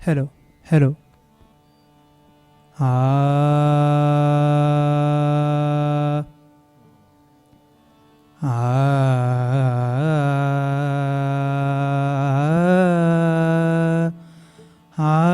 Hello, hello. Ah, ah, ah.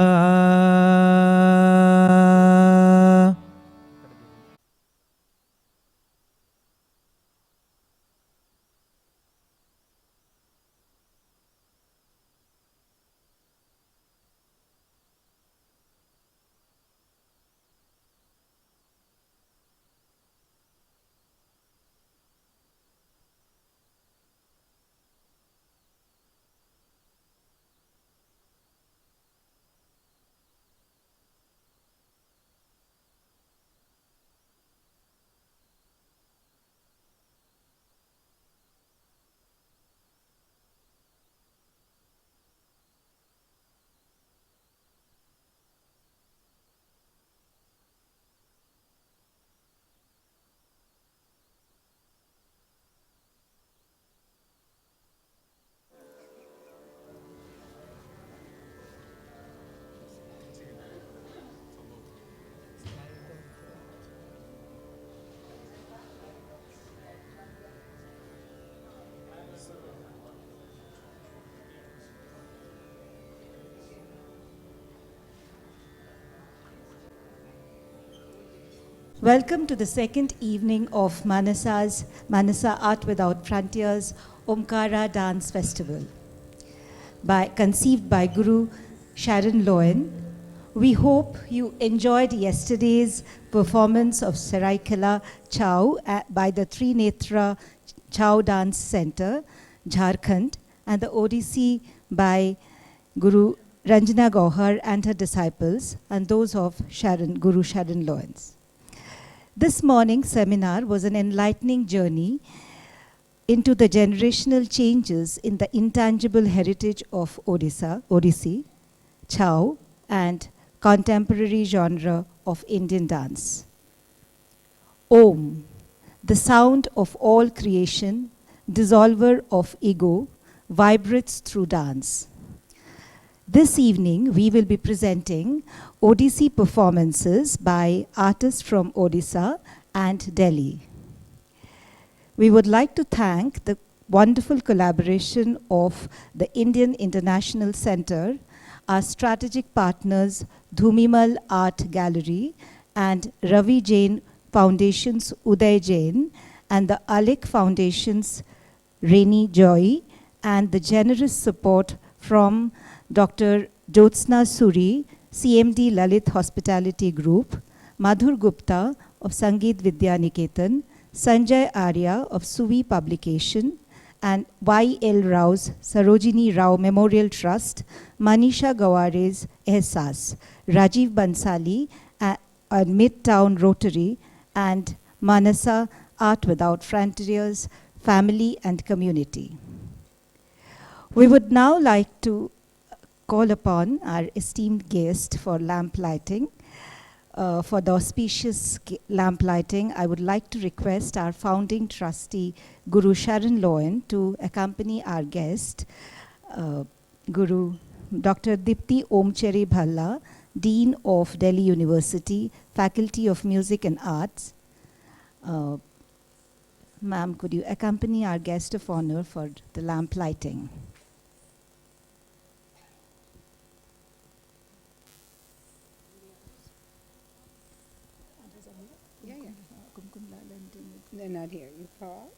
Welcome to the second evening of Manasa Art Without Frontiers Omkara Dance Festival. Conceived by Guru Sharon Lowen. We hope you enjoyed yesterday's performance of Saraikela Chow by the Trinetra Chow Dance Center, Jharkhand, and the Odissi by Guru Ranjana Gauhar and her disciples, and those of Guru Sharon Loyens. This morning's seminar was an enlightening journey into the generational changes in the intangible heritage of Odissi, Chau, and contemporary genre of Indian dance. Om, the sound of all creation, dissolver of ego, vibrates through dance. This evening, we will be presenting Odissi performances by artists from Odisha and Delhi. We would like to thank the wonderful collaboration of the Indian International Center, our strategic partners Dhumimal Art Gallery and Ravi Jain Foundation's Uday Jain, and the Alik Foundation's Rainy Joy, and the generous support from Dr. Jyotsna Suri, CMD Lalit Hospitality Group, Madhur Gupta of Sangeet Vidya Niketan, Sanjay Arya of Suvi Publication, and Y.L. Rao's Sarojini Rao Memorial Trust, Manisha Gaware's Ehsas, Rajiv Bansali at Midtown Rotary, and Manasa Art Without Frontiers, Family and Community. We would now like to call upon our esteemed guest for lamp lighting. For the auspicious lamp lighting, I would like to request our founding trustee, Guru Sharon Loyen, to accompany our guest, Guru Dr. Dipti Omcheri Bhalla, Dean of Delhi University, Faculty of Music and Arts. Ma'am, could you accompany our guest of honor for the lamp lighting? They're not here. You call?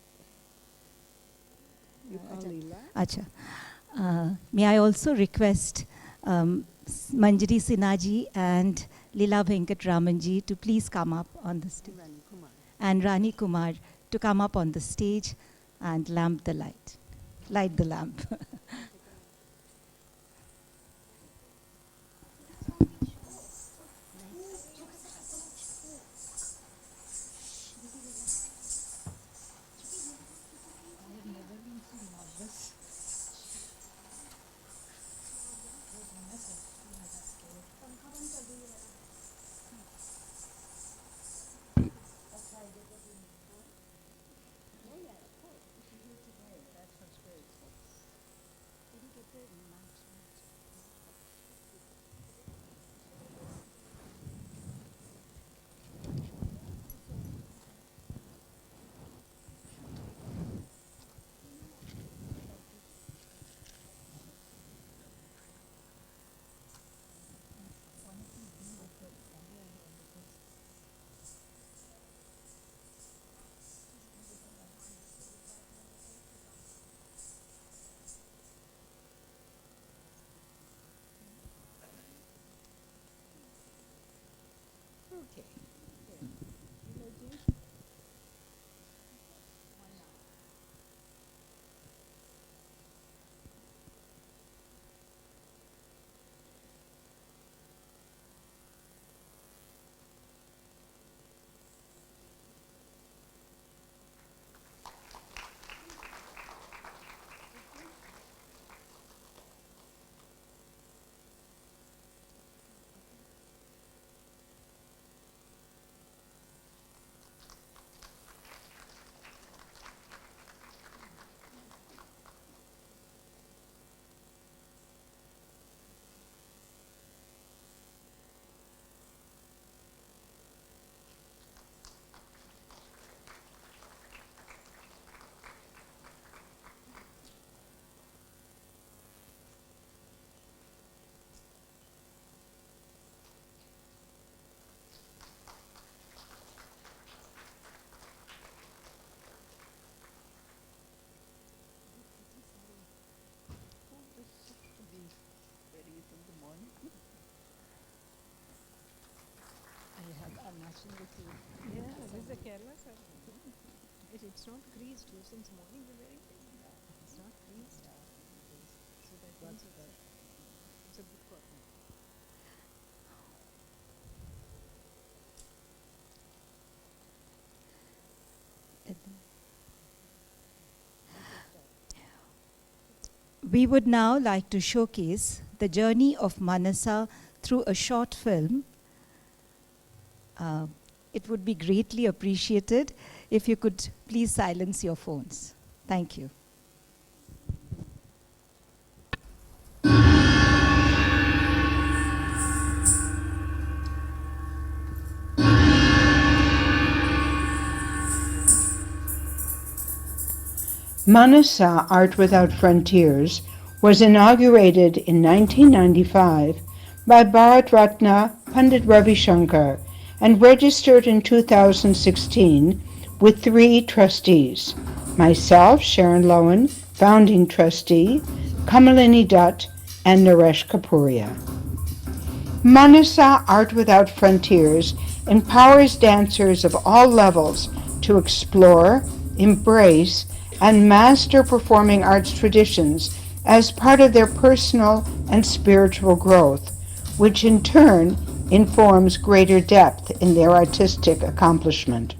You call Leela? Acha. May I also request Manjari Sinhaji and Leela Venkat Ramanji to please come up on the stage. Rani Kumar. And Rani Kumar to come up on the stage and light the lamp. Okay. Yeah, this is a Kerala sir. It's not creased. Since morning we're wearing it. It's not creased. So that means it's a good cotton. We would now like to showcase the journey of Manasa through a short film. It would be greatly appreciated if you could please silence your phones. Thank you. Manasa Art Without Frontiers was inaugurated in 1995 by Bharat Ratna Pandit Ravi Shankar and registered in 2016 with 3 trustees: myself, Sharon Lowen, founding trustee, Kamalini Dutt, and Naresh Kapuria. Manasa Art Without Frontiers empowers dancers of all levels to explore, embrace, and master performing arts traditions as part of their personal and spiritual growth, which in turn informs greater depth in their artistic accomplishment.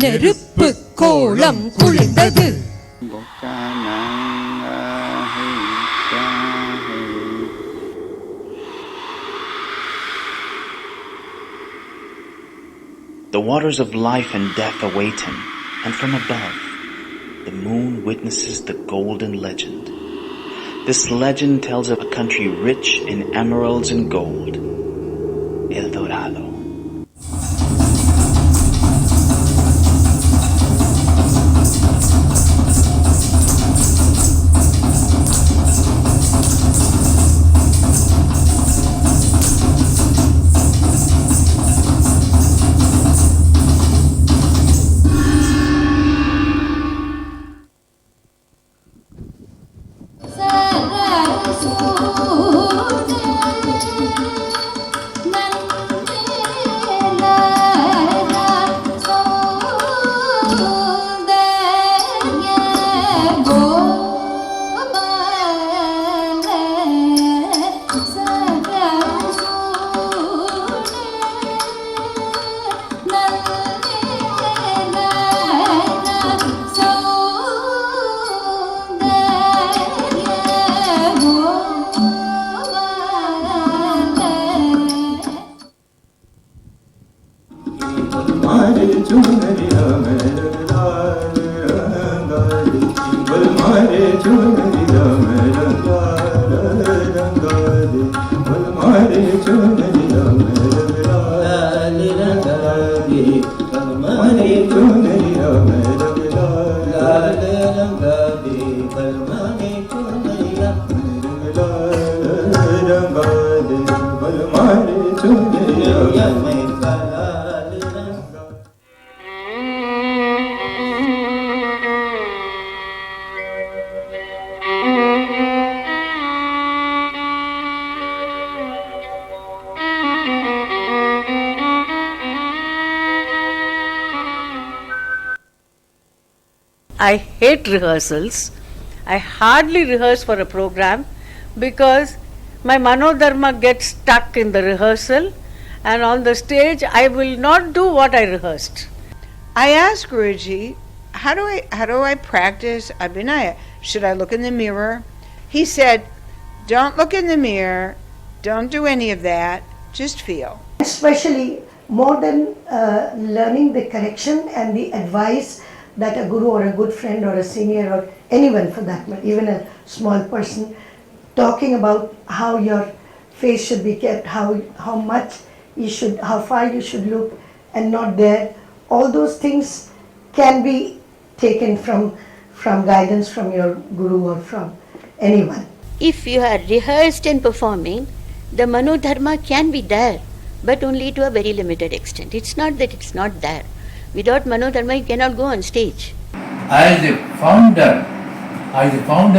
நெருப்பு கோலம் குளிர்ந்தது. The waters of life and death await him, and from above, the moon witnesses the golden legend. This legend tells of a country rich in emeralds and gold, El Dorado. I hate rehearsals. I hardly rehearse for a program because my manodharma gets stuck in the rehearsal, and on the stage I will not do what I rehearsed. I asked Guruji, how do I practice Abhinaya? Should I look in the mirror? He said, don't look in the mirror, don't do any of that, just feel. Especially more than learning the correction and the advice that a guru or a good friend or a senior or anyone for that matter, even a small person, talking about how your face should be kept, how much you should, how far you should look and not there. All those things can be taken from guidance from your guru or from anyone. If you are rehearsed and performing, the Manodharma can be there, but only to a very limited extent. It's not that it's not there. Without Manodharma, you cannot go on stage. As a founder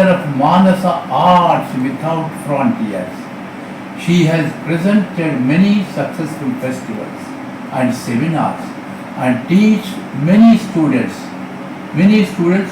of Manasa Arts Without Frontiers, she has presented many successful festivals and seminars and teach many students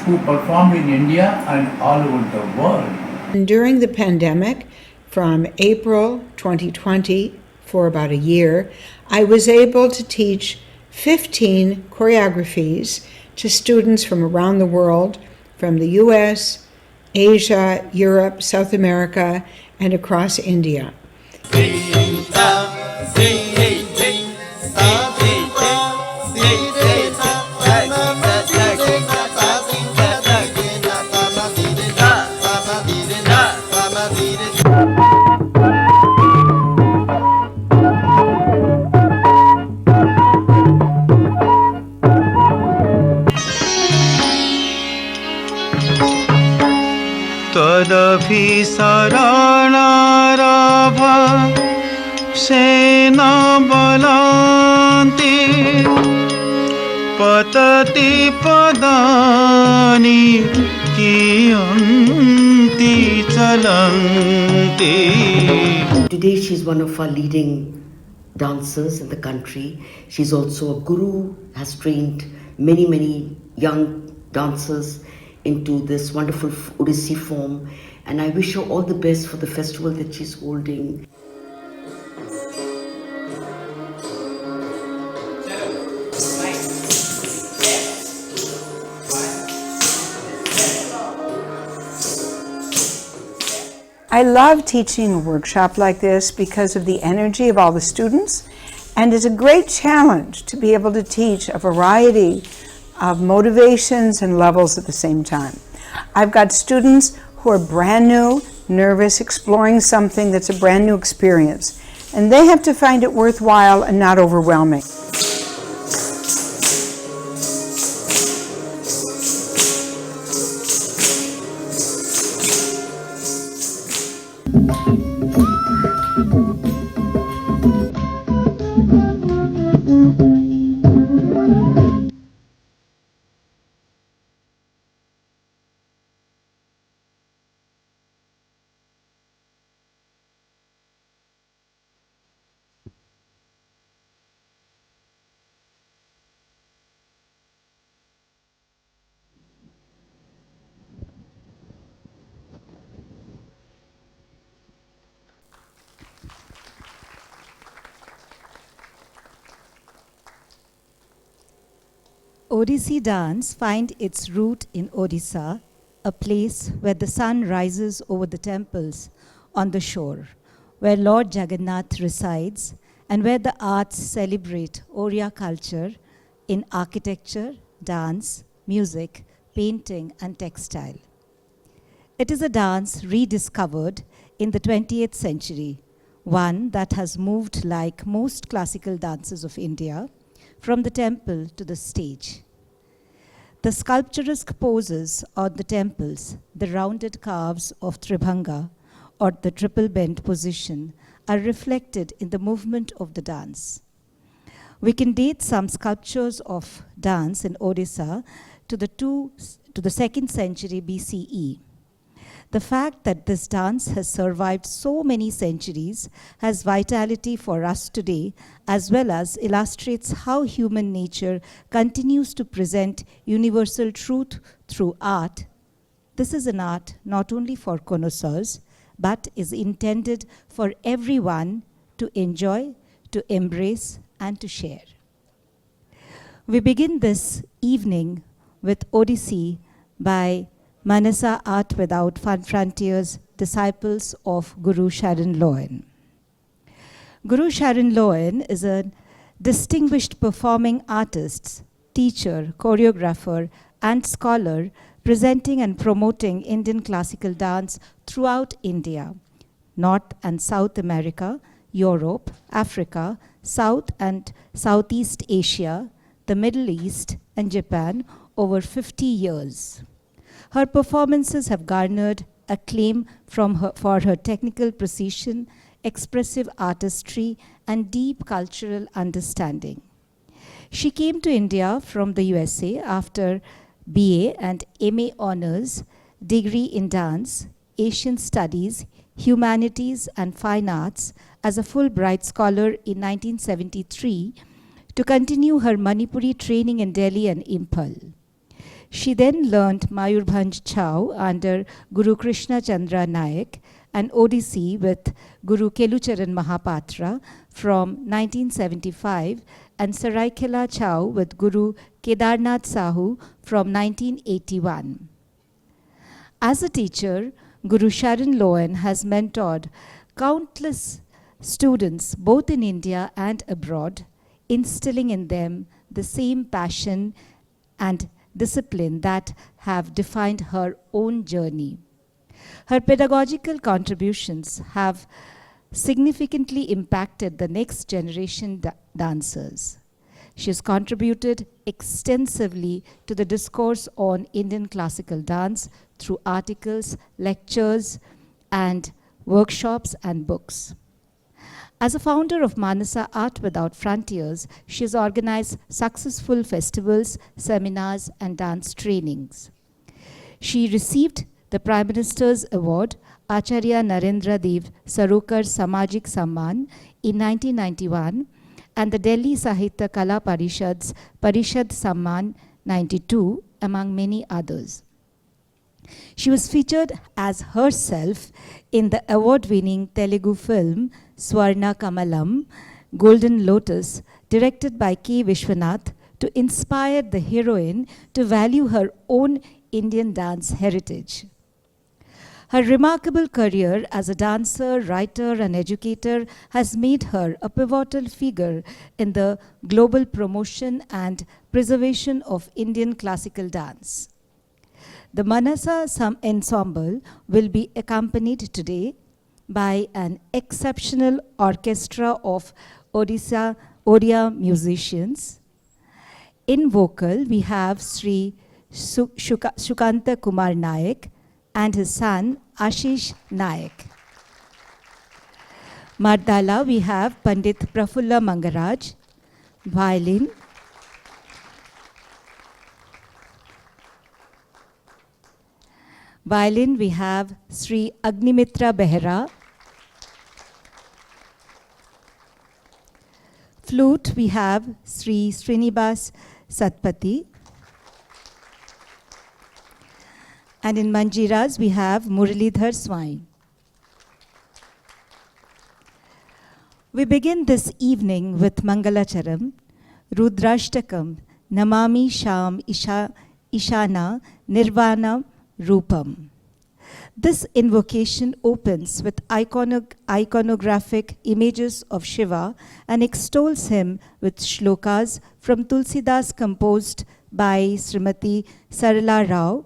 who performed in India and all over the world. And during the pandemic, from April 2020 for about a year, I was able to teach 15 choreographies to students from around the world, from the US, Asia, Europe, South America, and across India. त्वदभिसरणारभ सेना बलान्ति पतति पदानि कियन्ति चलन्ति. Today she is one of our leading dancers in the country. She's also a guru, has trained many young dancers into this wonderful Odissi form, and I wish her all the best for the festival that she's holding. I love teaching a workshop like this because of the energy of all the students, and it's a great challenge to be able to teach a variety of motivations and levels at the same time. I've got students who are brand new, nervous, exploring something that's a brand new experience, and they have to find it worthwhile and not overwhelming. Odissi dance finds its root in Odisha, a place where the sun rises over the temples on the shore, where Lord Jagannath resides, and where the arts celebrate Oriya culture in architecture, dance, music, painting, and textile. It is a dance rediscovered in the 20th century, one that has moved like most classical dances of India, from the temple to the stage. The sculpturesque poses on the temples, the rounded carves of Tribhanga, or the triple bend position, are reflected in the movement of the dance. We can date some sculptures of dance in Odisha to the 2nd century BCE. The fact that this dance has survived so many centuries has vitality for us today, as well as illustrates how human nature continues to present universal truth through art. This is an art not only for connoisseurs, but is intended for everyone to enjoy, to embrace, and to share. We begin this evening with Odissi by Manasa Art Without Frontiers, disciples of Guru Sharon Loewen. Guru Sharon Loewen is a distinguished performing artist, teacher, choreographer, and scholar presenting and promoting Indian classical dance throughout India, North and South America, Europe, Africa, South and Southeast Asia, the Middle East, and Japan over 50 years. Her performances have garnered acclaim for her technical precision, expressive artistry, and deep cultural understanding. She came to India from the USA after BA and MA honors, degree in dance, Asian studies, humanities, and fine arts as a Fulbright scholar in 1973 to continue her Manipuri training in Delhi and Imphal. She then learned Mayurbhanj Chau under Guru Krishna Chandra Naik and Odissi with Guru Kelucharan Mahapatra from 1975 and Saraikela Chau with Guru Kedarnath Sahu from 1981. As a teacher, Guru Sharon Lowen has mentored countless students both in India and abroad, instilling in them the same passion and discipline that have defined her own journey. Her pedagogical contributions have significantly impacted the next generation dancers. She has contributed extensively to the discourse on Indian classical dance through articles, lectures, and workshops and books. As a founder of Manasa Art Without Frontiers, she has organized successful festivals, seminars, and dance trainings. She received the Prime Minister's Award, Acharya Narendra Dev Sarokar Samajik Samman in 1991, and the Delhi Sahitya Kala Parishad's Parishad Samman 92, among many others. She was featured as herself in the award-winning Telugu film Swarna Kamalam, Golden Lotus, directed by K. Vishwanath, to inspire the heroine to value her own Indian dance heritage. Her remarkable career as a dancer, writer, and educator has made her a pivotal figure in the global promotion and preservation of Indian classical dance. The Manasa Ensemble will be accompanied today by an exceptional orchestra of Odia musicians. In vocal, we have Sri Shukanta Kumar Naik and his son Ashish Naik. Mardala, we have Pandit Prafulla Mangaraj, violin. Violin, we have Sri Agnimitra Behera. Flute, we have Sri Srinivas Satpati. And in Manjiras, we have Muralidhar Swain. We begin this evening with Mangalacharam, Rudrashtakam, Namami Sham Ishana Nirvana Rupam. This invocation opens with iconographic images of Shiva and extols him with shlokas from Tulsidas composed by Srimati Sarala Rao.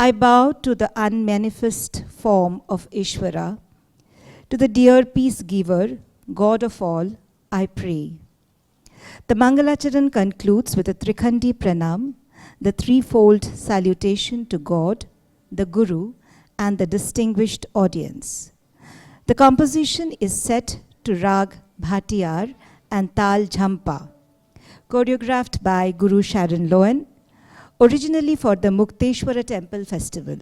I bow to the unmanifest form of Ishvara. To the dear peace giver, God of all, I pray. The Mangalacharan concludes with a Trikhandi Pranam, the threefold salutation to God, the Guru, and the distinguished audience. The composition is set to Rag Bhatiyar and Tal Jhampa, choreographed by Guru Sharon Lowen, originally for the Mukteshwara Temple Festival.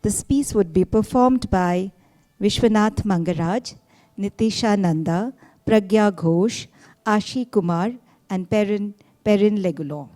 This piece would be performed by Vishwanath Mangaraj, Nitisha Nanda, Pragya Ghosh, Ashi Kumar, and Perrin Legulon.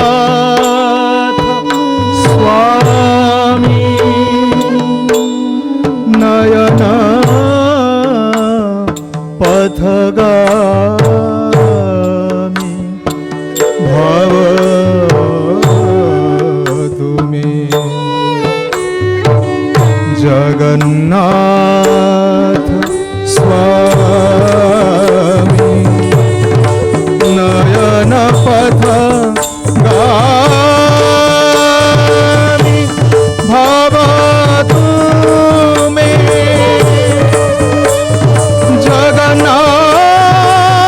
Jagannath स्वामी नयन पथगामी भव तुम्हें जगन्नाथ स्वामी नयन पथगामी भव तुम्हें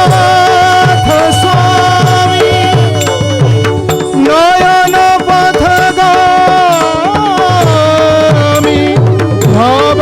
जगन्नाथ स्वामी नयन पथगामी भव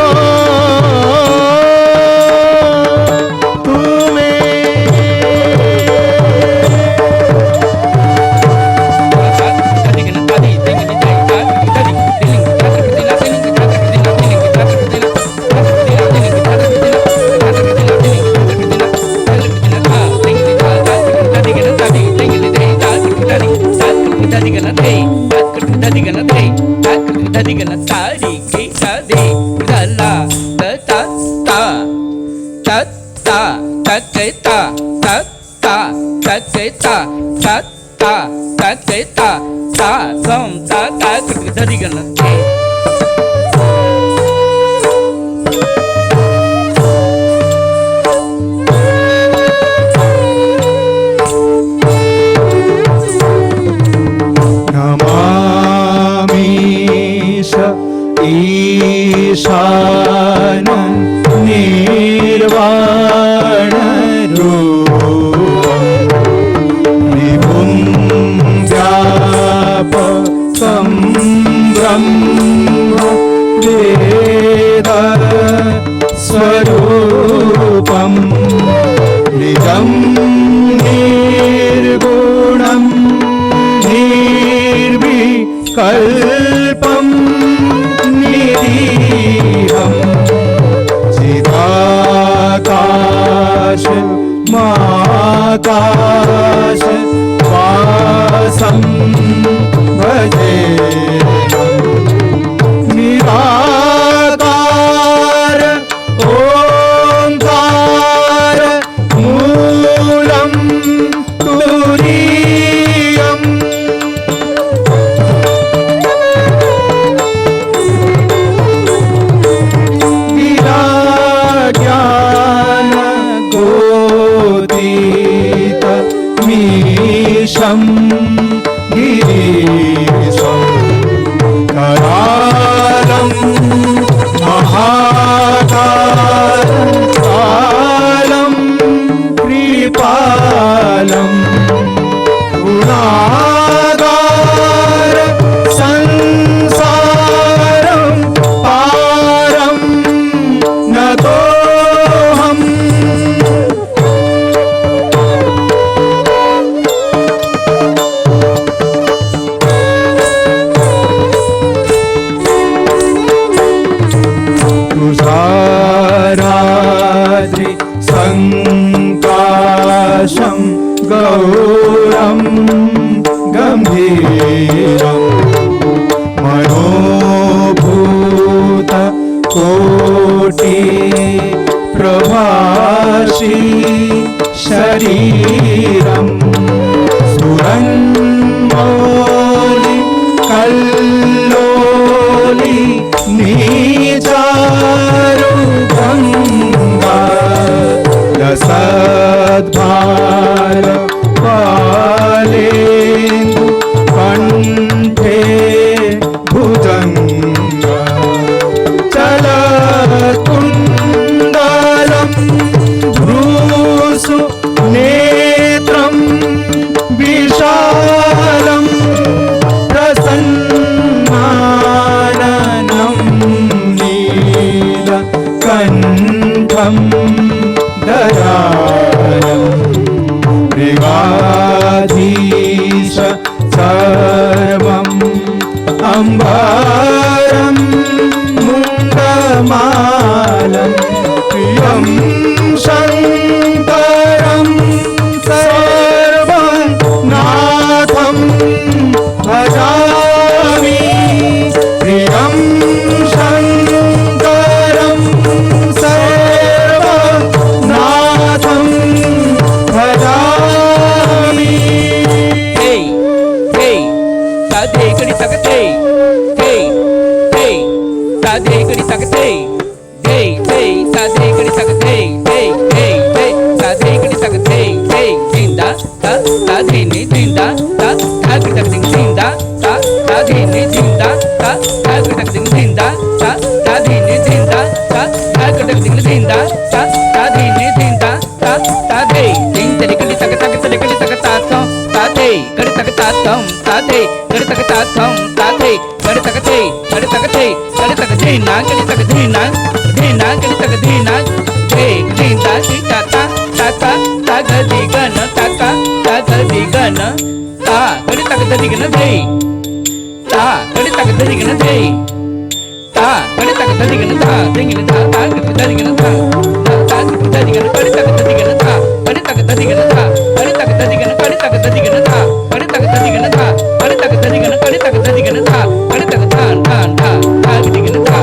नमामीश ईशानं निर्वाणरूपं विभुं व्यापकं ब्रह्म वेदस्वरूपं निजं निर्गुणं निर्विकल्पं निरीहं चिदाकाश माकाश वासं भजेऽहं निराकार ओंकार मूलं तुरीयम् ज्ञान गोतीत मीशं गिरीशं करालं महाकालं कालं कृपालं गुणागार संसारं पारं नतोऽहम् तुषाराद्रि संकाशं गौरं गंभीरं मनोभूत कोटि प्रभासी शरीरं सुरन्मौलि कल्लोलि नीचारुभङ्गा लसद्भार पालेन्दु कण्ठे भुजङ्गा चलकुण्डलं भ्रूसु नेत्रं विशालं प्रसन्नाननं नीलकण्ठं दयालं मृगाधीश सर्वम् अम्बारं मुण्डमालं प्रियं शङ्करं सर्वं gadi tak te te te sa de gadi tak te te te sa de gadi tak te te te te sa de gadi tak te te dinda ta ta de ni dinda ta ta gadi tak ding dinda ta ta de ni dinda ta ta gadi tak ding dinda ta ta de ni dinda ta ta gadi tak ding dinda ta ta de ni dinda ta ta de ding te gadi tak tak te gadi tak ta ta te gadi tak ta tam ta te gadi tak ta tam ta te gadi tak te gadi tak te gadi tak te na gadi tak te na gadi tak te na te dinda ti ta ta ta ta ta gadi gana ta ta ta gadi gana ta gadi tak gadi gana te ta gadi tak gadi gana te ta gadi tak gadi gana ta dingina ta ta gadi gana ta ta gadi gana gadi tak gadi gana ta gadi tak gadi gana ta gadi tak gadi gana gadi tak gadi gana ta gadi tak gadi gana ta gadi tak gadi gana gadi tak gadi gana ta gadi tak ta ta ta ta gadi gana ta.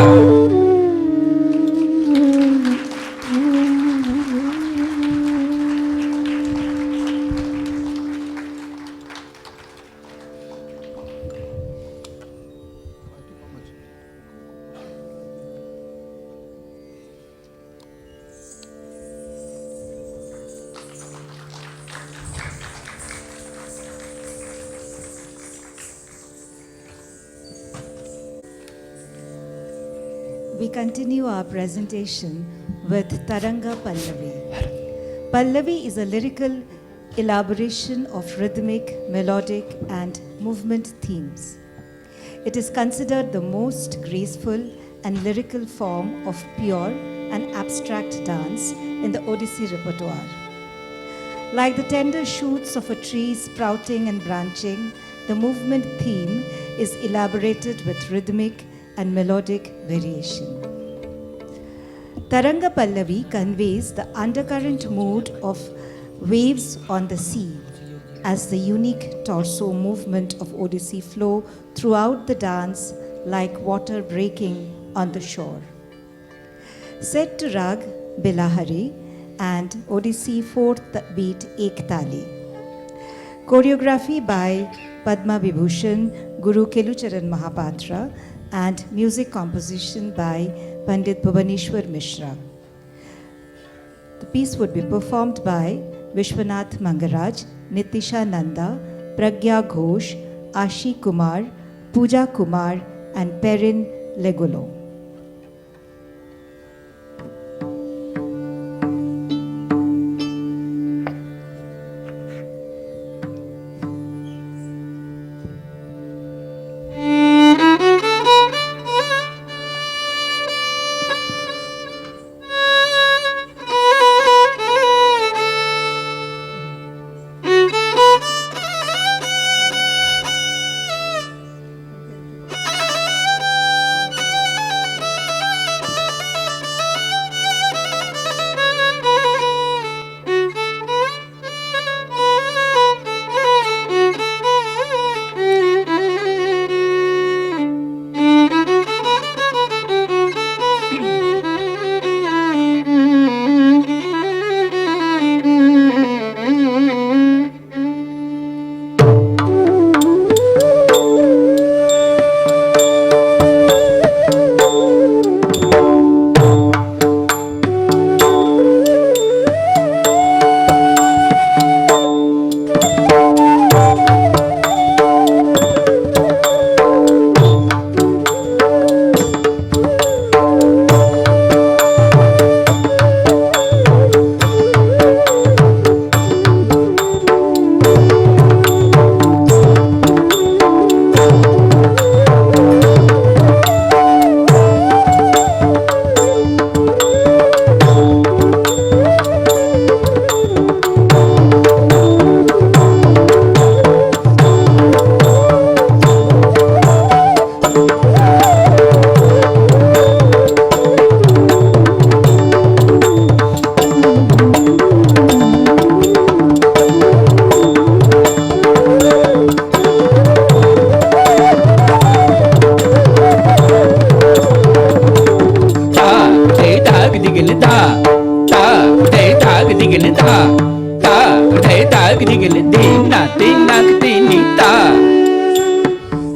We continue our presentation with Taranga Pallavi. Pallavi is a lyrical elaboration of rhythmic, melodic, and movement themes. It is considered the most graceful and lyrical form of pure and abstract dance in the Odissi repertoire. Like the tender shoots of a tree sprouting and branching, the movement theme is elaborated with rhythmic and melodic variation. Taranga Pallavi conveys the undercurrent mood of waves on the sea as the unique torso movement of Odissi flow throughout the dance like water breaking on the shore. Set to Rag Bilahari and Odissi 4th beat Ek Tali. Choreography by Padma Vibhushan, Guru Kelucharan Mahapatra, and music composition by Pandit Bhuvaneshwar Mishra. The piece would be performed by Vishwanath Mangaraj, Nitisha Nanda, Pragya Ghosh, Ashi Kumar, Pooja Kumar, and Perrin Legolo.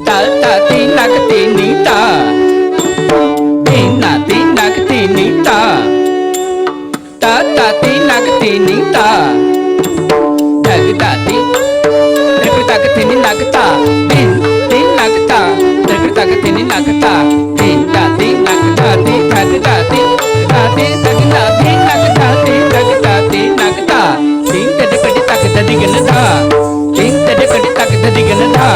ta ta ti na ka ti ni ta ti na ka ti ni ta ta ta ti na ka ti ni ta ta ta ti ta ka ti ni na ka ta tin tin na ka ta ta ka ti ni na ka ta tin ta ti na ka ta ti ta ka ta ti ta ti ta ka ta ti na ka ta ti ta ka ta ti na ka ta tin ta ka ti ta ka ta di ga na ta tin ta ka ti ta ka ta di ga na ta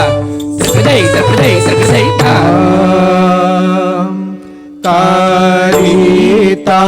Terkadai ta Tarita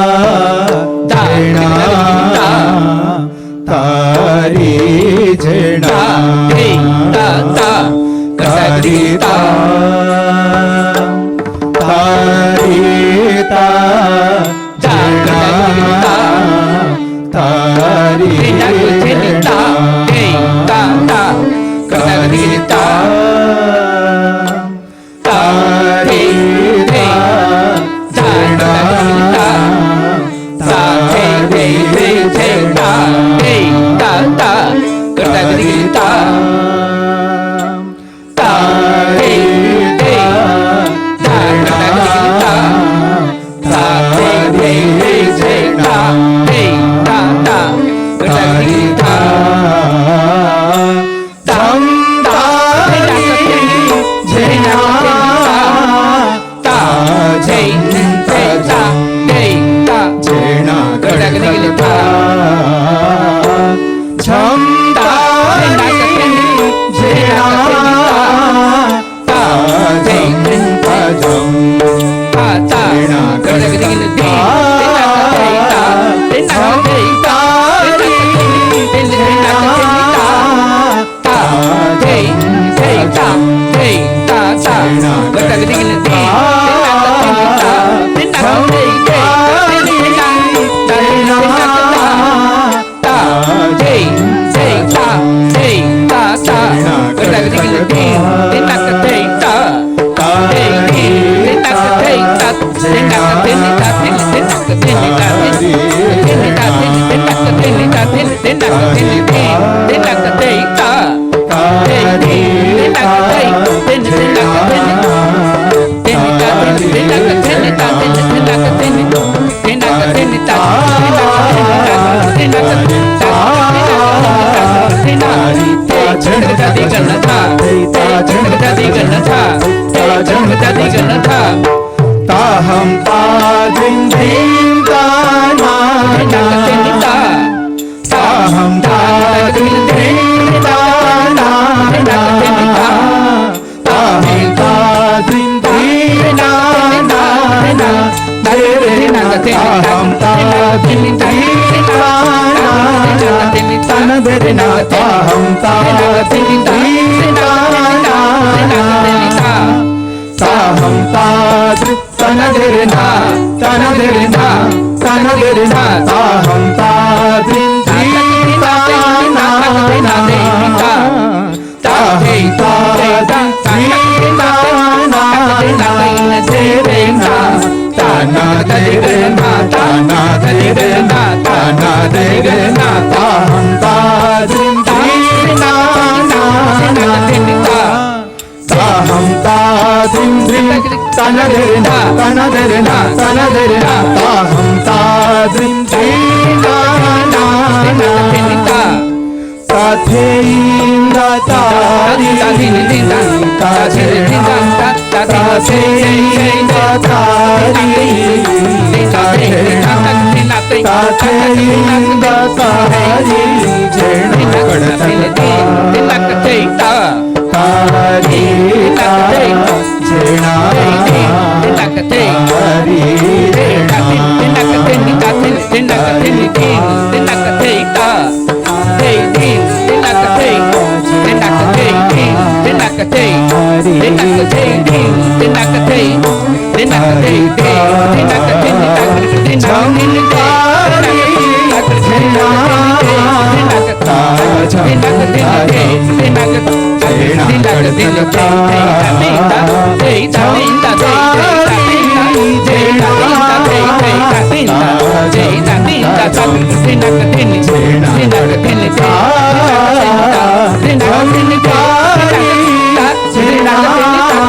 Jena Tari Jena Tarita Tarita Jena Tari Jena Tarita Taham ta din din ta na Taham ta din din ta na Taham ta din din ta na Taham ta din din ta na Tanadrina Taham ta din din ta na Taham ta Tanadrina Tanadrina Tanadrina Taham ta din din ta na Taham ta din din ta na Tanadrina Tanadrina Tanadrina Tanadrina Taham ta din din ta na Taham ta din din Tanadrina Tanadrina Tanadrina Taham ta din din ta na Tathe inda tari Tathe inda tari Tathe inda tari Jena kadata Tari Jena Jena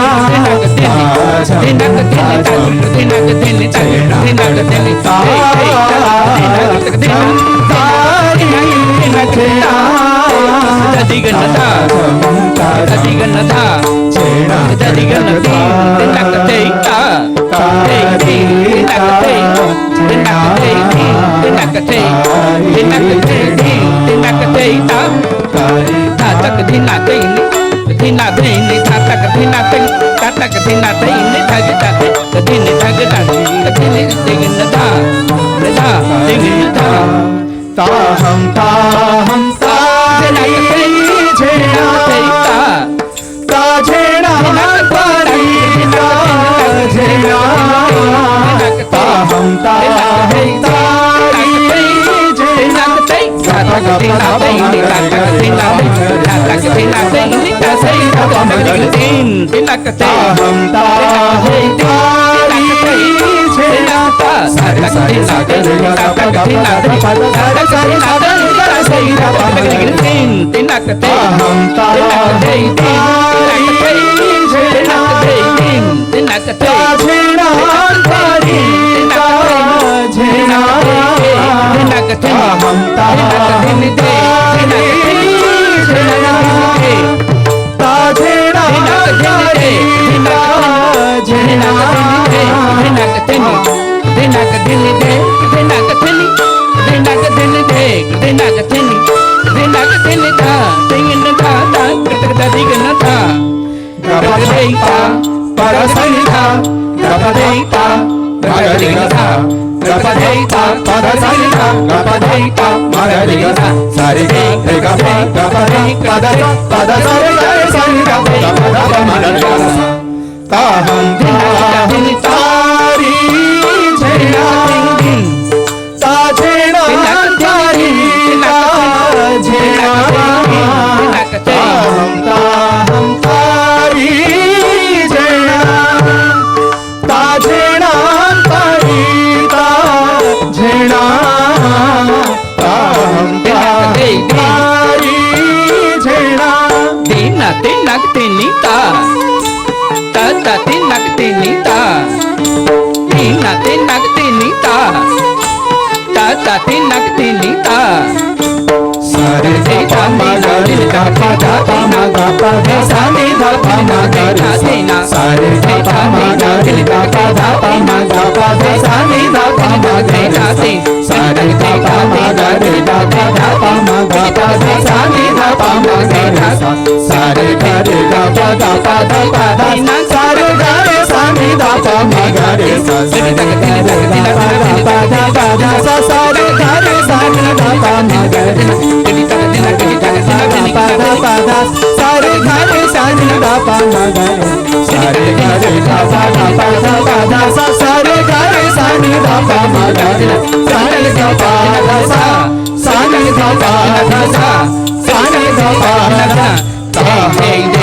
Hey,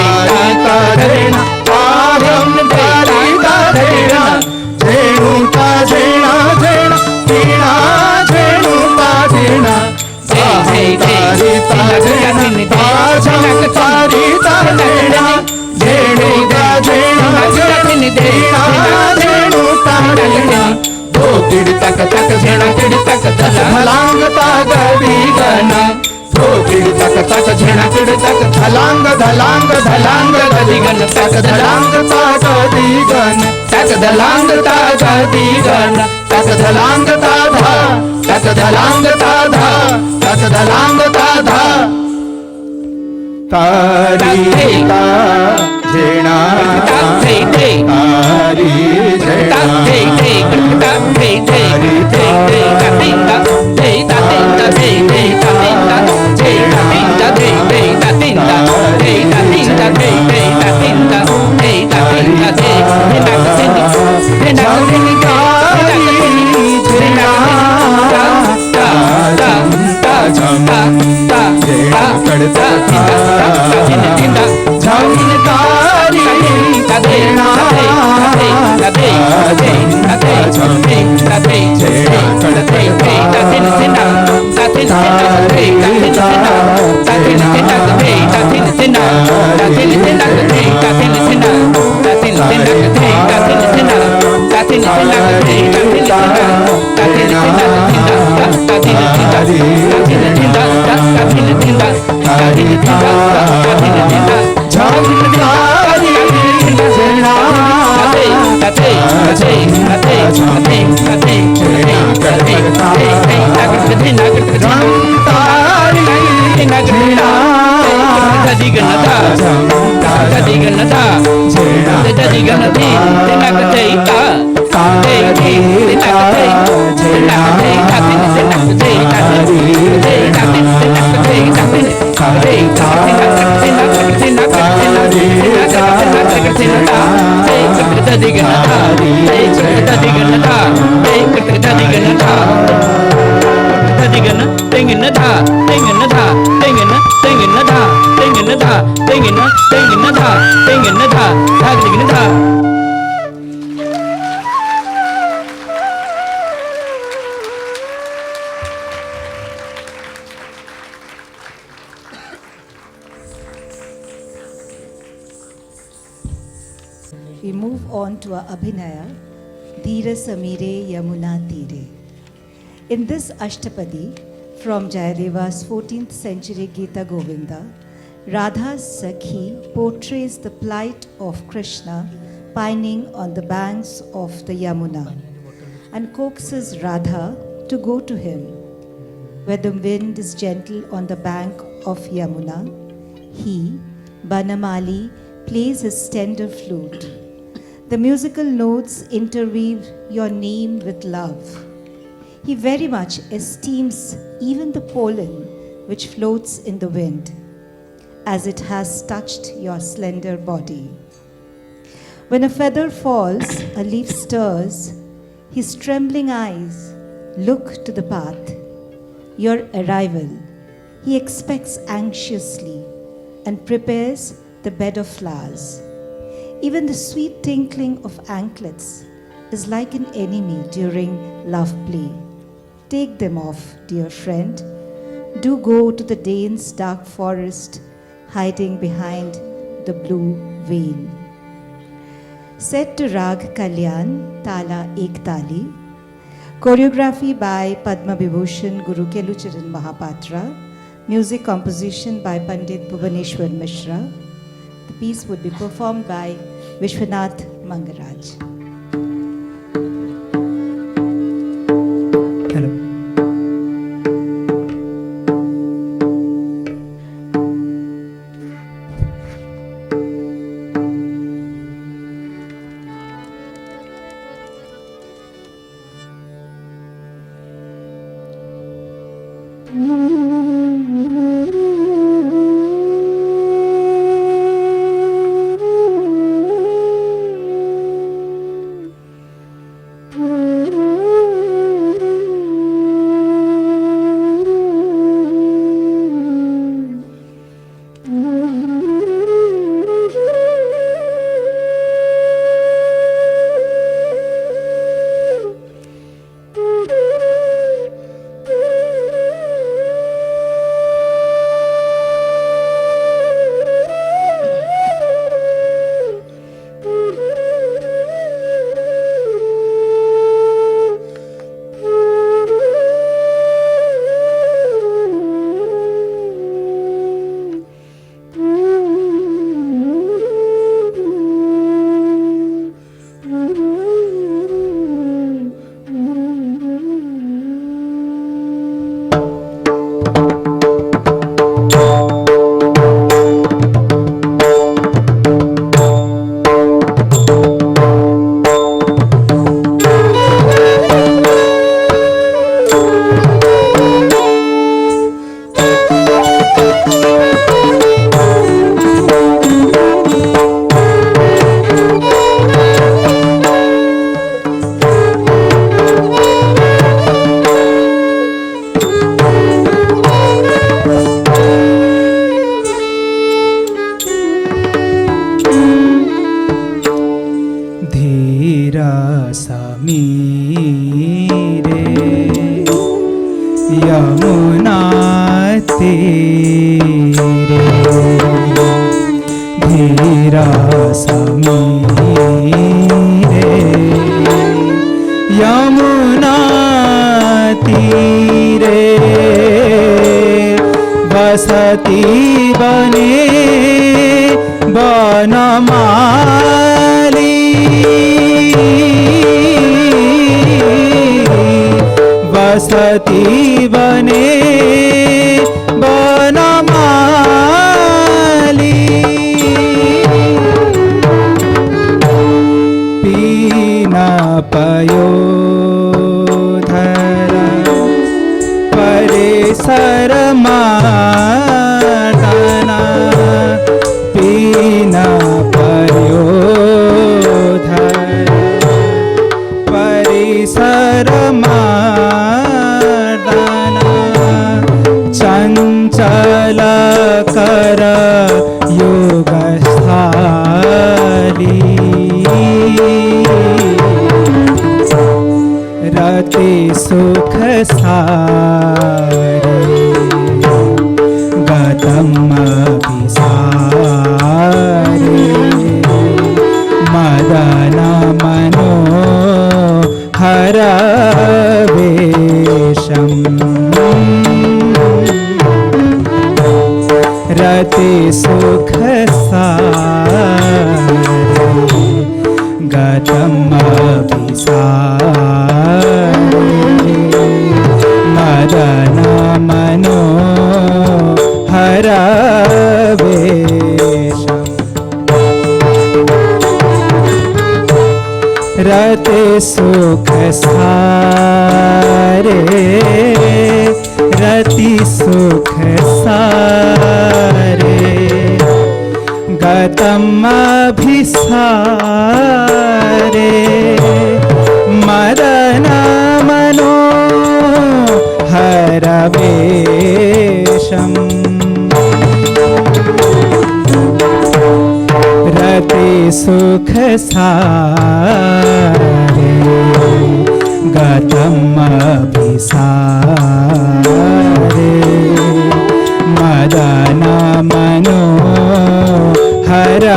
We move on to our Abhinaya, Dhira Samire Yamuna Tire. In this Ashtapadi, from Jayadeva's 14th century Gita Govinda, Radha's Sakhi portrays the plight of Krishna pining on the banks of the Yamuna and coaxes Radha to go to him. Where the wind is gentle on the bank of Yamuna, he, Banamali, plays his tender flute. The musical notes interweave your name with love. He very much esteems even the pollen which floats in the wind, as it has touched your slender body. When a feather falls, a leaf stirs, his trembling eyes look to the path. Your arrival, he expects anxiously and prepares the bed of flowers. Even the sweet tinkling of anklets is like an enemy during love play. Take them off, dear friend. Do go to the Dane's dark forest, hiding behind the blue veil. Set to Rag Kalyan, Tala Ek Tali. Choreography by Padma Vibhushan Guru Kelucharan Mahapatra. Music composition by Pandit Bhuvaneshwar Mishra. The piece would be performed by Vishwanath Mangaraj. Yamuna तीरे धीरा समीरे यमुना तीरे बसती बने बनमाली बसती बने बनमाली सुख सारे गतम अभिसारे मदन मनो हरवेशम रते सुख सारे रति सुख सारे गतम अभिसारे मदन मनो हरवेशम रति सुख सारे गतम अभिसारे मदन मनो हरवेशम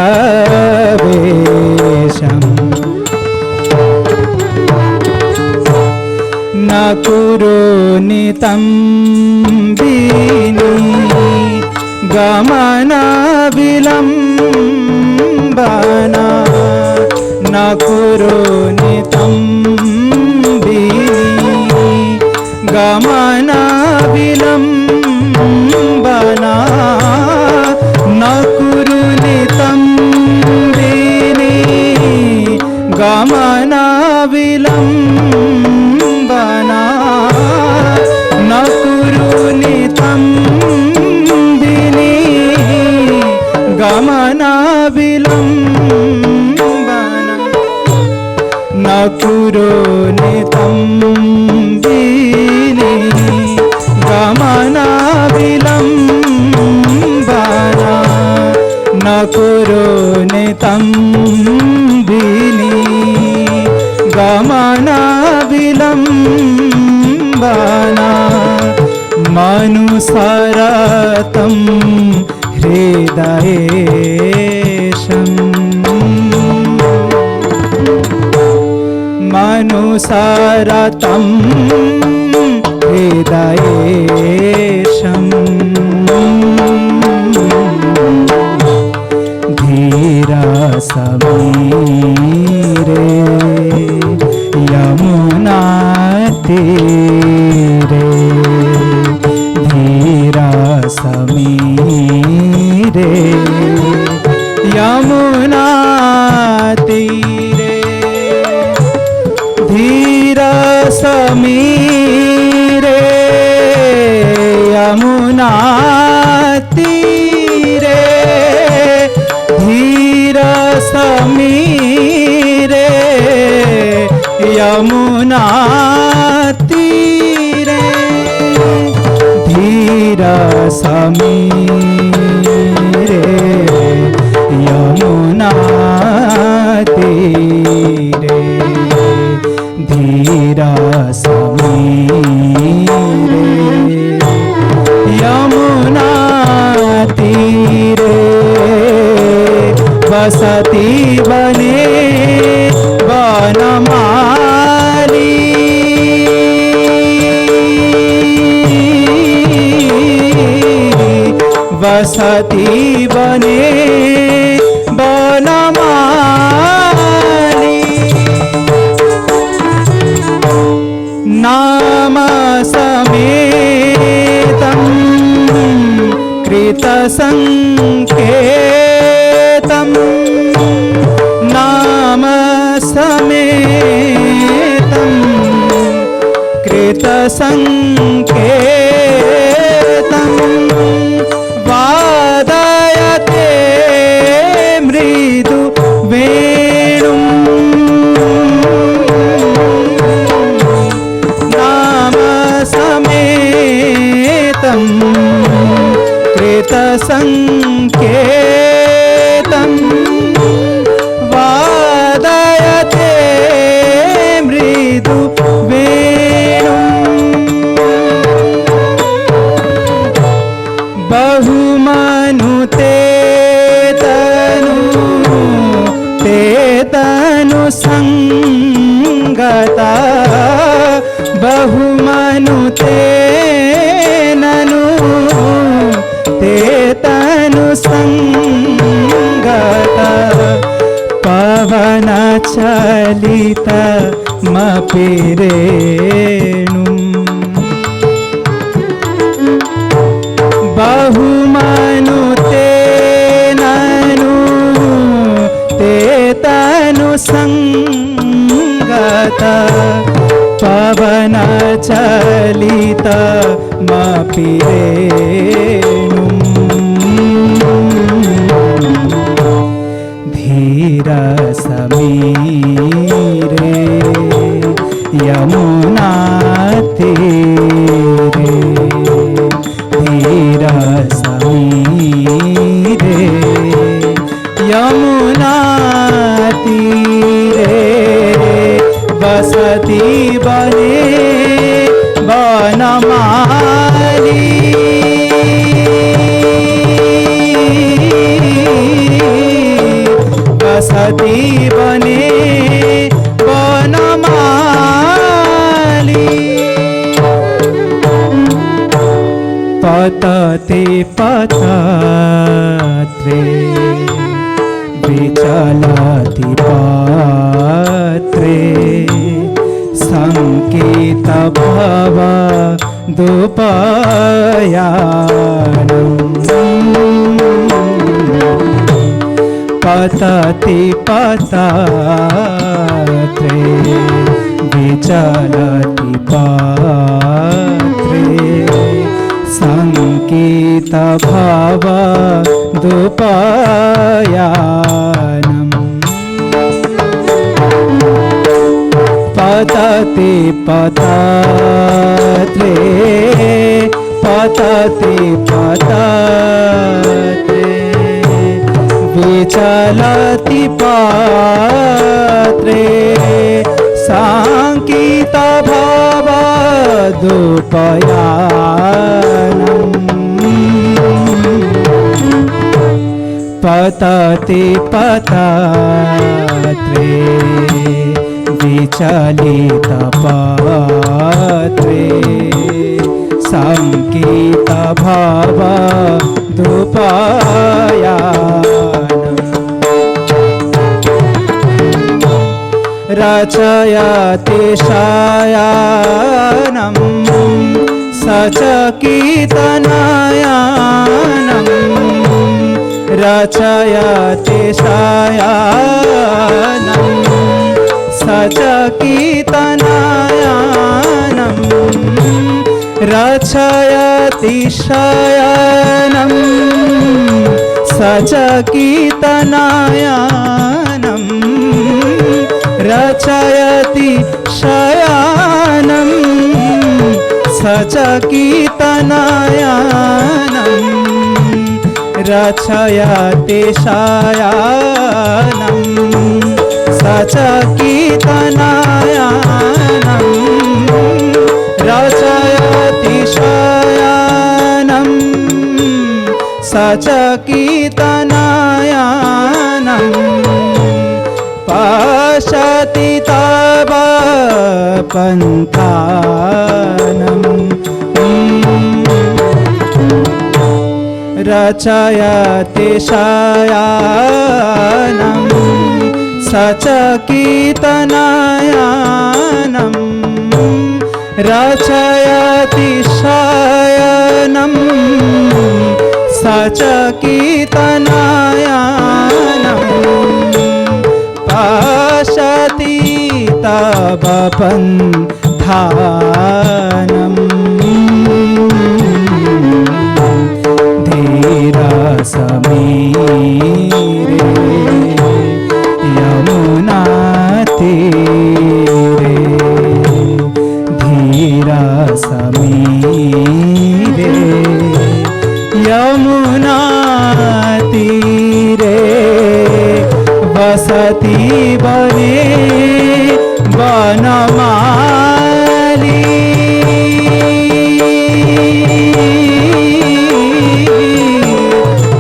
न कुरु नितम्बिनी गमन विलम्बना न कुरु नितम्बिनी गमन विलम्बना न कुरु नितम्बिनी गमन विलम्बना न कुरु नितम्बिनी गमन विलम्बना न कुरु नितम्बिनी गमन विलम्बना न कुरु नितम्बिनी गमन विलम्बना मनुसरतं हृदयेशम् मनुसरतं हृदयेशम् धीरा समीरे यमुना तीरे धीरा समीरे यमुना तीरे धीरा समीरे यमुना तीरे धीरा समीरे यमुना तीरे धीरा समीरे यमुना तीरे धीरा समीरे यमुना तीरे बसती बने बनमाली बसती बने बनमाली नाम समेतं कृतसंकेतं नाम समेतं कृतसंकेतं वादयते मृदु वेणुं नाम समेतं कृतसंकेतं वादयते मृदु वेणुं बहुमनुते तनु संगता बहुमनुते ननु ते तनु चलितमपि रेणुम् बहुमनुते ननु ते तनु संगत पवन चलितमपि रेणुम् धीर समीरे यमुना तीरे धीर समीरे यमुना तीरे बसती बने बनमाली बसती बने बनमाली पतते पतत्रे विचलति पात्रे संकेत भव दुपयानम् पतति पतत्रे विचलति पात्रे संकेत भव दुपयानम् पतति पतत्रे पतति पतत्रे विचलति पात्रे सांकित भव दुपयानम् पतति पतत्रे विचलित पात्रे संकित भव दुपयानम् रचयति शयनम् सचकितनयनम् रचयति शयनम् सचकितनयनम् रचयति शयनम् सचकितनयनम् रचयति शयनम् सचकितनयनम् रचयति शयनम् सचकितनयनम् रचयति शयनम् सचकितनयनम् पश्यति तव पन्थानम् रचयति शयनम् सचकितनयनम् रचयति शयनम् सचकितनयनम् पश्यति तव पन्थानम् धीर समीरे यमुना तीरे धीर समीरे यमुना तीरे बसती बने बनमाली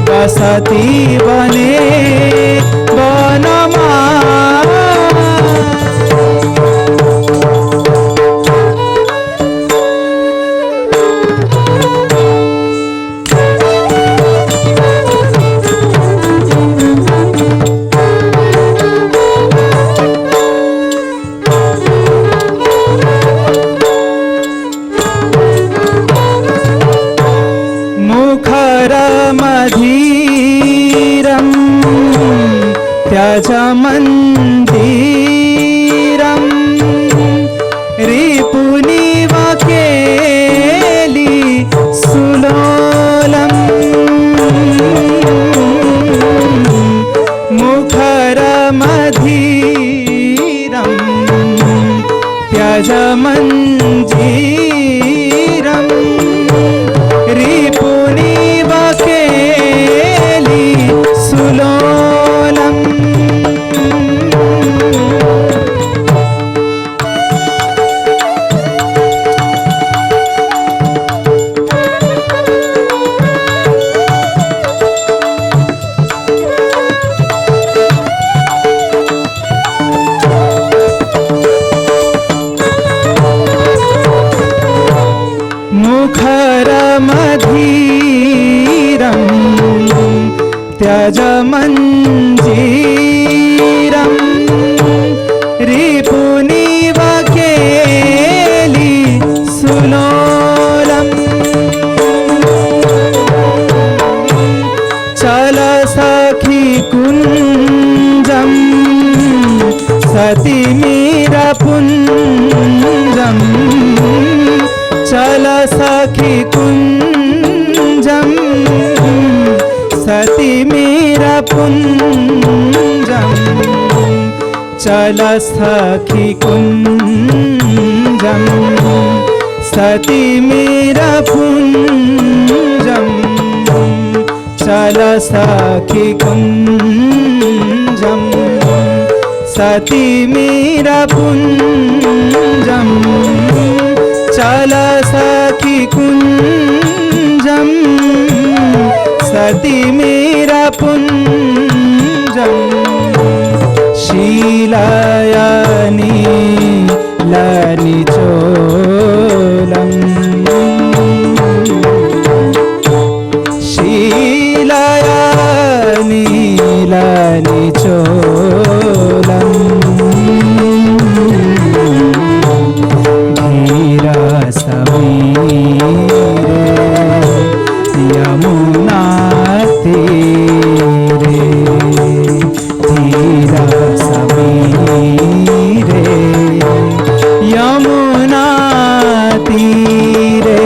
बसती बने बनमाली त्यजमन्दिरं रिपुनिवकेलि सुलोलम् मुखरमधीरं त्यजमञ्जीरं रिपुनिवकेलि सुलोलम् मुखरमधीरं त्यजमञ्जीरं रिपुनिवकेलि सुलोलम् चल सखि कुञ्जं सतिमीरपुञ्जं चल सखि कुञ्जं सतिमीरपुञ्जं चल सखि कुञ्जं सतिमीरपुञ्जं चल सखि कुञ्जं सतिमीरपुञ्जं चल सखि कुञ्जं सतिमीरपुञ्जं शीलयनि लनिचोलम् शीलयनि लनिचोलम् धीरसमीरे यमुना तीरे धीरसमीरे यमुना तीरे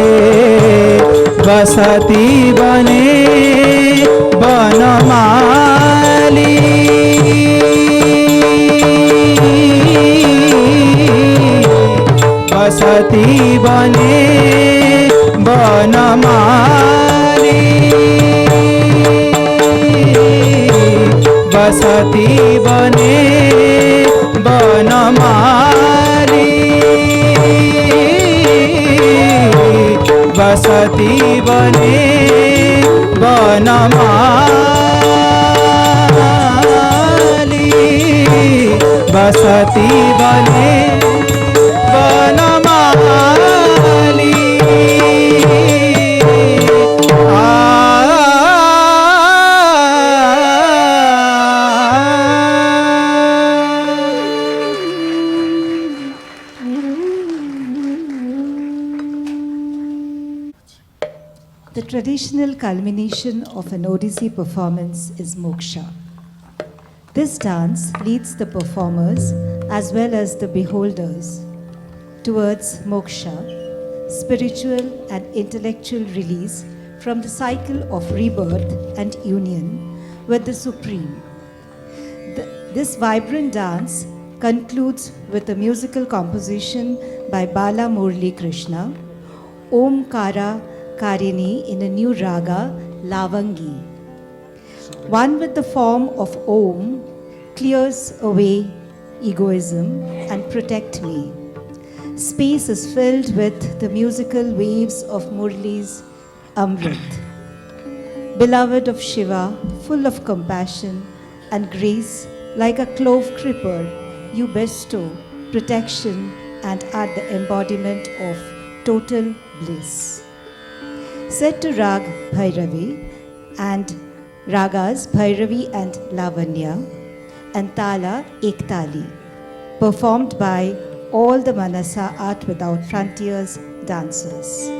बसती बने बनमाली बसती बने बनमाली बसती बने बनमाली बसती बने बनमाली बसती बने Banmali The traditional culmination of an Odissi performance is moksha. This dance leads the performers as well as the beholders towards moksha, spiritual and intellectual release from the cycle of rebirth and union with the Supreme. This vibrant dance concludes with a musical composition by Bala Murli Krishna, Om Kara Karini in a new raga, Lavangi. One with the form of Om clears away egoism and protect me. Space is filled with the musical waves of Murli's Amrit. Beloved of Shiva, full of compassion and grace, like a clove creeper, you bestow protection and are the embodiment of total bliss. Set to Rag Bhairavi and Ragas Bhairavi and Lavanya and Tala Ektali, performed by all the Manasa Art Without Frontiers dancers.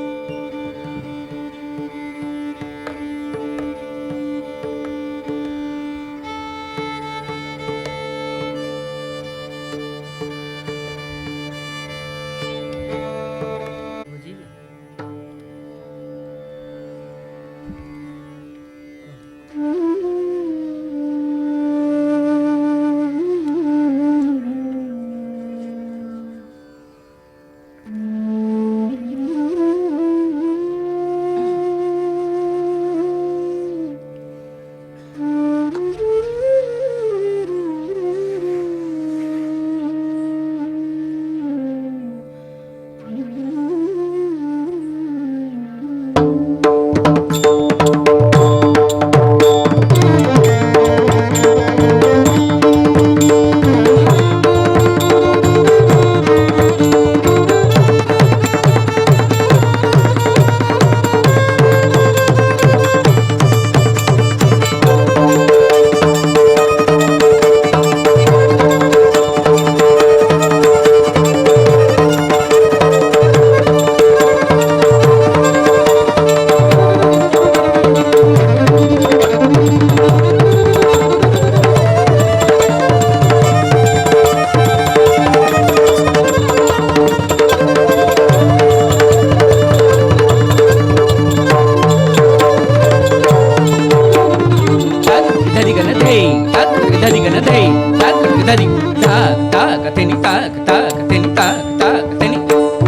tak dadi gana day tak dadi tak tak teni tak tak teni tak tak teni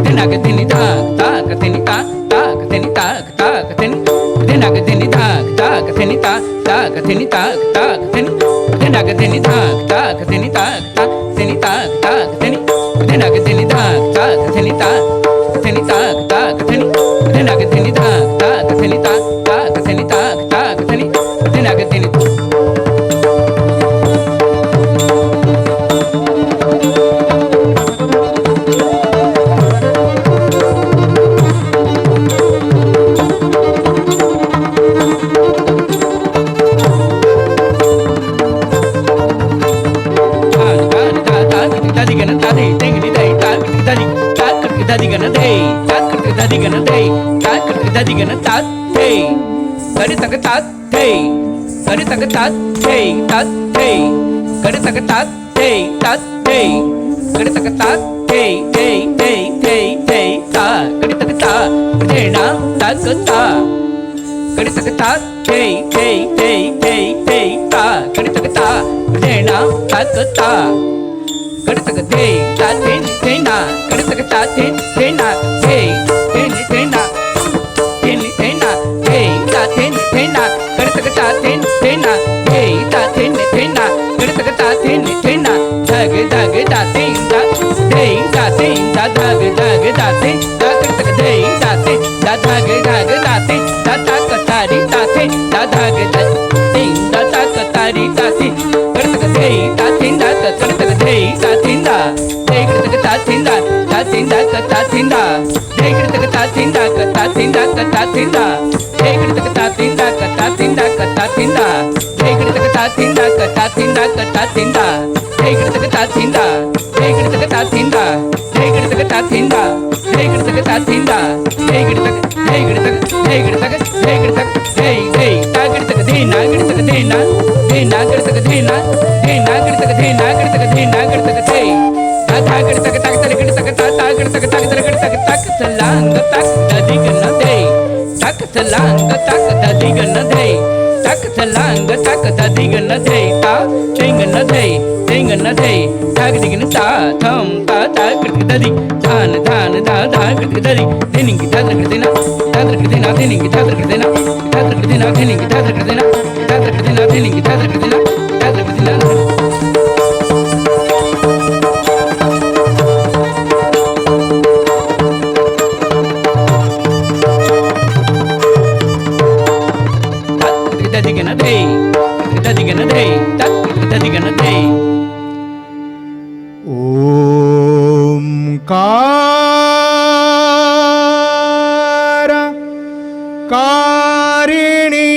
tenaga teni tak tak teni tak tak teni tak tak teni tenaga teni tak tak teni tak tak teni tak tak teni tenaga teni tak tak teni tak tak teni tak tak teni tenaga teni tak tak teni tak teni tak tak teni tenaga teni tak tak teni tak tak teni tak tak teni tenaga teni dadi gana day tak dadi gana day tak dadi gana tat hey kadi tak tat hey kadi tak tat hey tat hey kadi tak tat hey tat hey kadi tak tat hey hey hey hey hey ta kadi tak ta dena tak ta kadi tak tat hey hey hey hey hey ta kadi tak ta dena tak ta kadi tak day ta ten tena kadi tak ta ten tena hey ten tena ten tena hey ta ten tena kadi tak ta ten tena hey ta ten tena kadi tak ta ten tena dag dag da ten da day da ten da dag dag da ten da kadi tak day da ten da dag dag da ten da tak tari da ten da dag da ten da tak tari da ten kadi tak day da ten da kadi tak day da ten da day kadi tak ta ten da ta ten da ta ten da day kadi tak ta ten da ta ten da ta ten da day kadi tak ta ten da ta ten da ta ten da day kadi tak ta ten da ta ten da ta ten da day kadi tak ta ten da day kadi tak ta ten da day kadi tak ta ten da day kadi tak ta ten da day kadi tak day kadi tak day kadi tak day kadi tak day day ta kadi tak day na kadi tak day na kadi tak day na kadi tak day na kadi tak day na kadi tak day ta ta kadi tak tak ta kadi tak ta ta kadi tak tak kadi tak tak salang tak dadi gana day tak salang tak dadi gana day tak salang tak dadi gana day ta gana day gana day ta kadi gana ta tham ta ta kadi dadi dhan dhan da da kadi dadi deningi ta kadi dena deningi ta kadi dena deningi ta kadi dena deningi ta kadi dena ओंकार कारिणी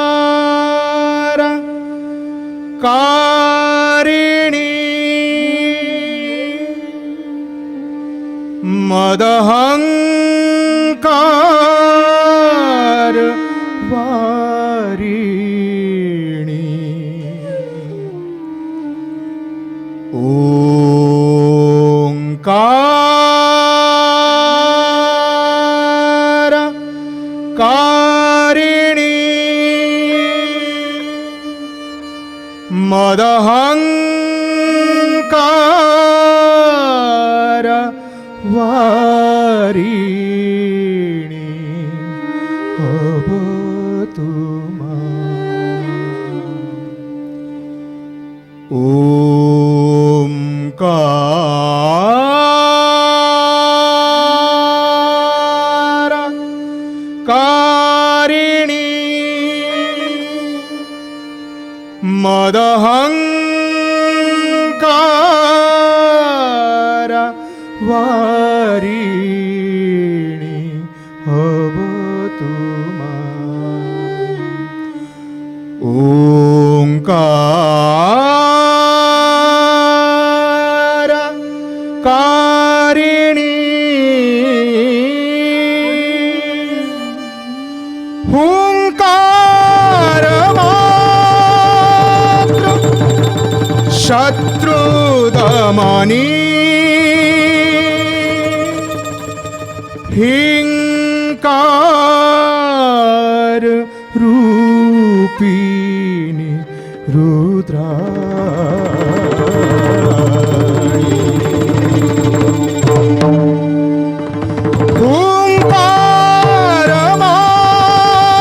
ओंकार कारिणी मदहंकार वारिणी ओंकार कारिणी मदहंकार वारिणी अवतुमा ओंकार कारिणी मदहंकार वारिणी अवतुमा ओंकार कारिणी हुंकार मात्र शत्रुदमनी हिंकार रूपिणी रुद्राणी हुंकार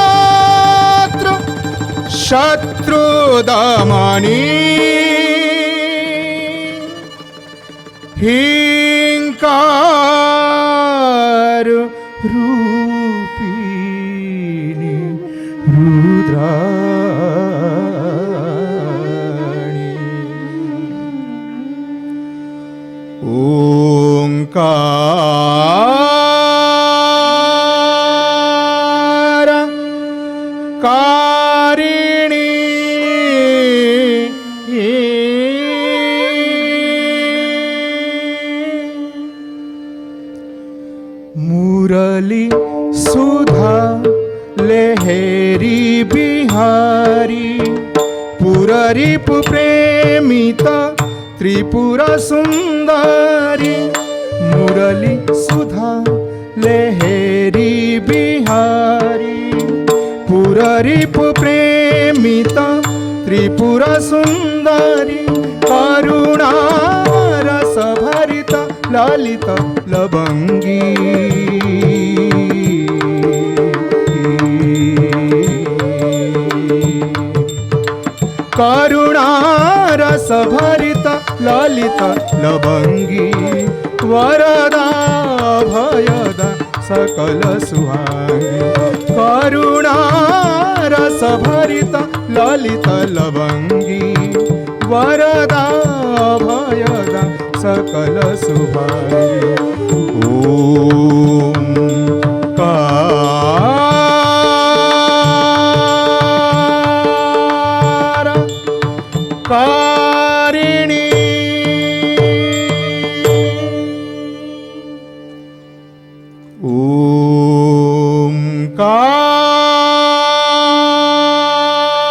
मात्र शत्रुदमनी हिंकार रूपिणी रुद्राणी ओंकार कारिणी मुरली सुधा लहरी बिहारी पुररिपु प्रेमिता त्रिपुरा सुंदरी मुरली सुधा लहरी बिहारी पुररिपु प्रेमिता त्रिपुरा सुंदरी करुणा रस भरिता ललिता लबंगी करुणा रस भरिता ललिता लबंगी वरदा भयदा सकल सुहागी करुणा रस भरिता ललिता लबंगी वरदा भयदा सकल सुहागी ओम कारिणी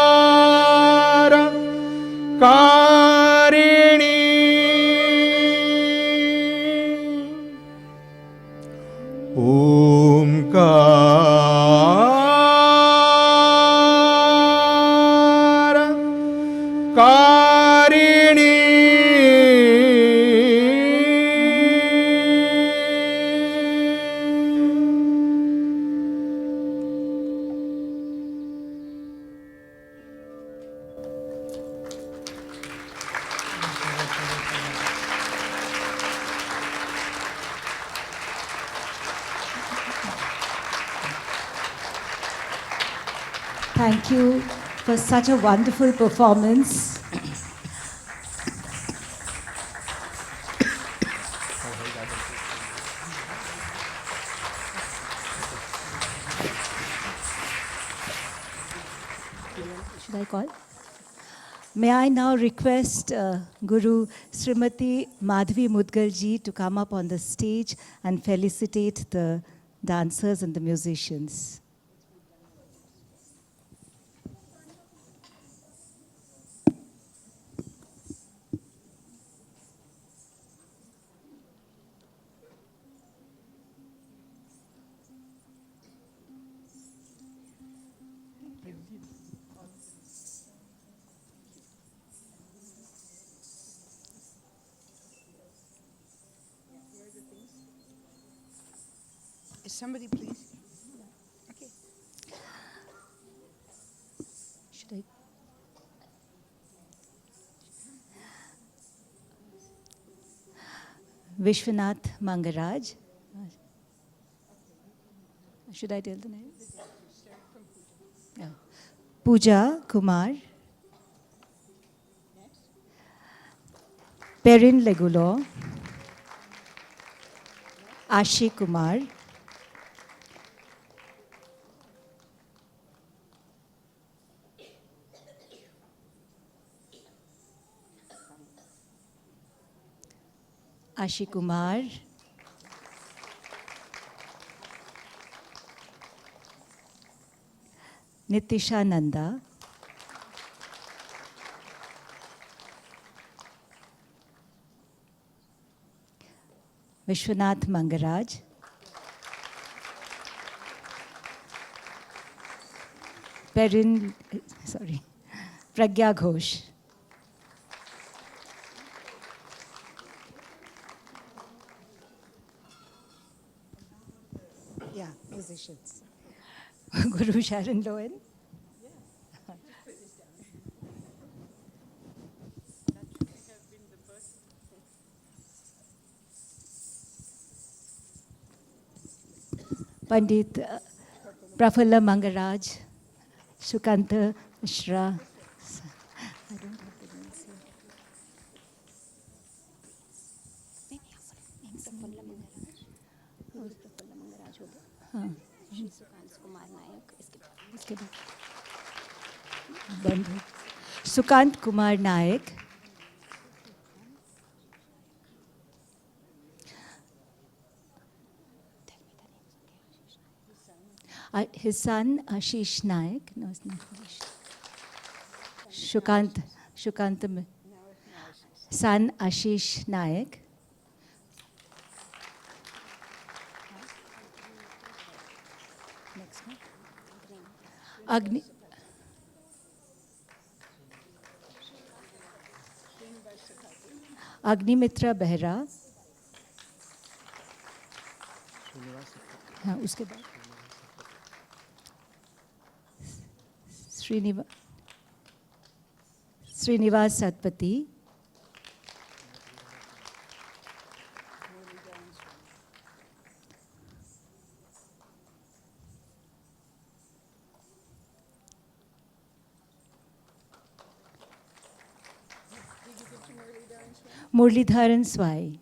ओंकार कारिणी ओंकार कारिणी Thank you for such a wonderful performance. Should I call? May I now request Guru Srimati Madhavi Mudgal ji to come up on the stage and felicitate the dancers and the musicians. Somebody please. Okay. Should I? Vishwanath Mangaraj. Should I tell the name? No. Pooja Kumar. Perin Legulo. Ashi Kumar. Ashi Kumar. Nitisha Nanda. Vishwanath Mangaraj. Perin, Pragya Ghosh. Yeah, musicians. Guru Sharon Lowen. Pandit Prafulla Mangaraj, Sukanta Mishra. I don't have the names here. हाँ, इसके बाद बंद है। Sukanta Kumar Nayak, his son Ashish Naik. No, it's not Ashish. Shukant, son Ashish Naik. Next one. Agnimitra Behra. हाँ, उसके बाद Srinivas Satpathy. Murlidharan Swai.